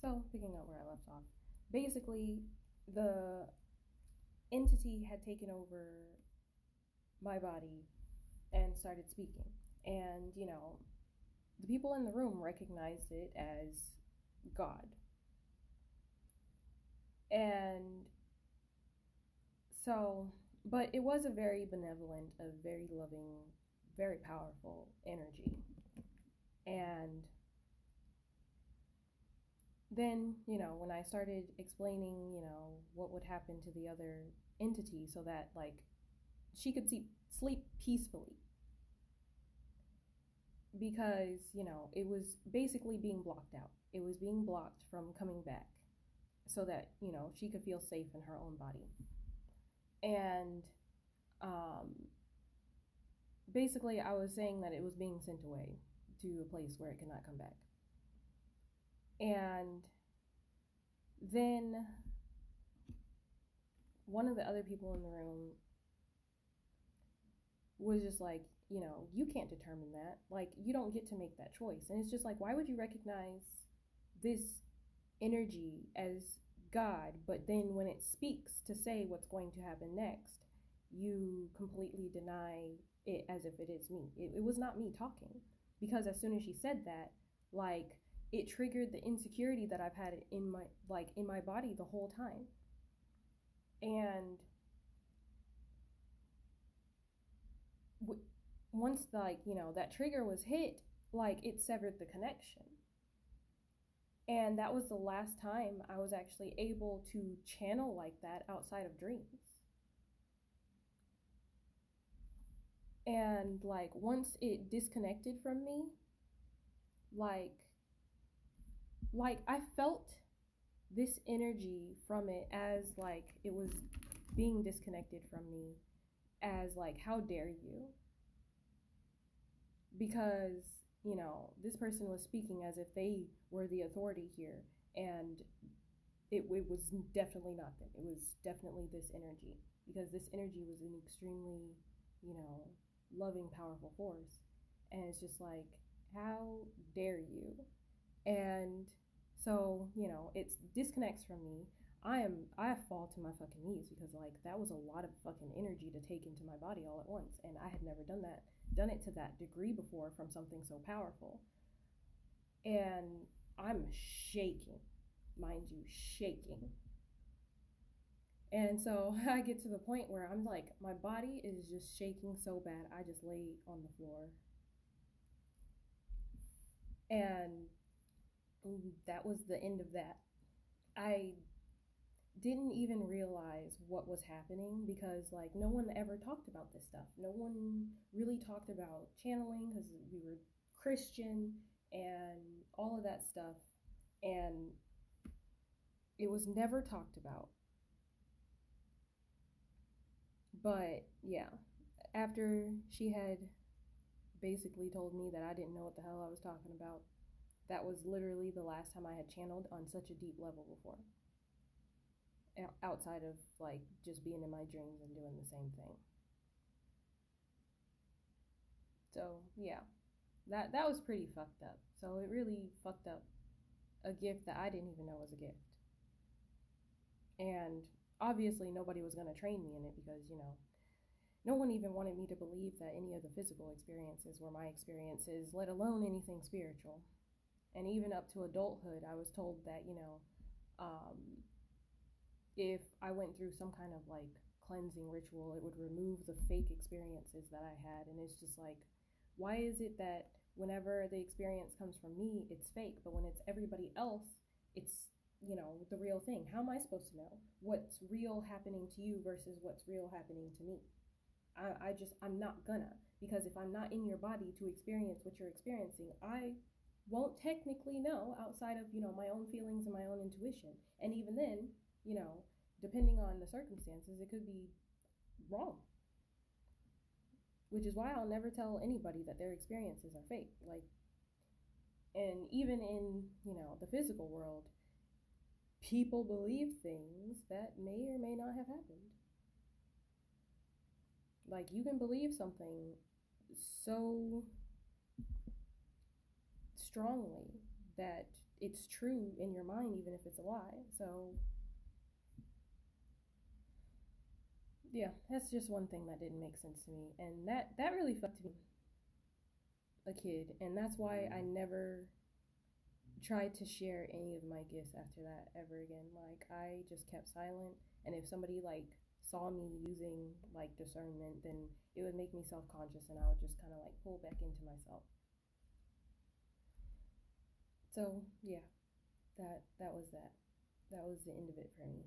So, picking up where I left off, basically, the entity had taken over my body and started speaking. And, the people in the room recognized it as God. And so, but it was a very benevolent, a very loving, very powerful energy. And then, when I started explaining, what would happen to the other entity so that, like, she could sleep peacefully because, it was basically being blocked out. It was being blocked from coming back so that, she could feel safe in her own body. And um, basically, I was saying that it was being sent away to a place where it could not come back. And then one of the other people in the room was just like, you can't determine that. Like, you don't get to make that choice. And it's just like, why would you recognize this energy as God, but then when it speaks to say what's going to happen next, you completely deny it as if it is me? It was not me talking. Because as soon as she said that, like, it triggered the insecurity that I've had in my body the whole time. And once that trigger was hit, like, it severed the connection. And that was the last time I was actually able to channel like that outside of dreams. And like, once it disconnected from me, like I felt this energy from it as like it was being disconnected from me, as like, how dare you? Because, this person was speaking as if they were the authority here, and it was definitely not them. It was definitely this energy, because this energy was an extremely, you know, loving, powerful force. And it's just like, how dare you? And so, it disconnects from me. I fall to my fucking knees because, like, that was a lot of fucking energy to take into my body all at once, and I had never done it to that degree before from something so powerful. And I'm shaking, mind you, shaking. And so I get to the point where I'm like, my body is just shaking so bad, I just lay on the floor. And that was the end of that. I didn't even realize what was happening because, like, no one ever talked about this stuff. No one really talked about channeling because we were Christian and all of that stuff. And it was never talked about. But yeah, after she had basically told me that I didn't know what the hell I was talking about, that was literally the last time I had channeled on such a deep level before. Outside of, like, just being in my dreams and doing the same thing. So yeah, that was pretty fucked up. So it really fucked up a gift that I didn't even know was a gift. And obviously nobody was going to train me in it because, no one even wanted me to believe that any of the physical experiences were my experiences, let alone anything spiritual. And even up to adulthood, I was told that, if I went through some kind of, like, cleansing ritual, it would remove the fake experiences that I had. And it's just like, why is it that whenever the experience comes from me, it's fake, but when it's everybody else, it's, the real thing? How am I supposed to know what's real happening to you versus what's real happening to me? I'm not gonna, because if I'm not in your body to experience what you're experiencing, I won't technically know outside of, my own feelings and my own intuition. And even then, depending on the circumstances, it could be wrong. Which is why I'll never tell anybody that their experiences are fake. Like, and even in, the physical world, people believe things that may or may not have happened. Like, you can believe something so strongly that it's true in your mind, even if it's a lie. So yeah, that's just one thing that didn't make sense to me, and that really fucked me a kid, and that's why I never tried to share any of my gifts after that ever again. Like I just kept silent, and if somebody like saw me using like discernment, then it would make me self conscious, and I would just kind of like pull back into myself. So yeah, that was that. That was the end of it for me.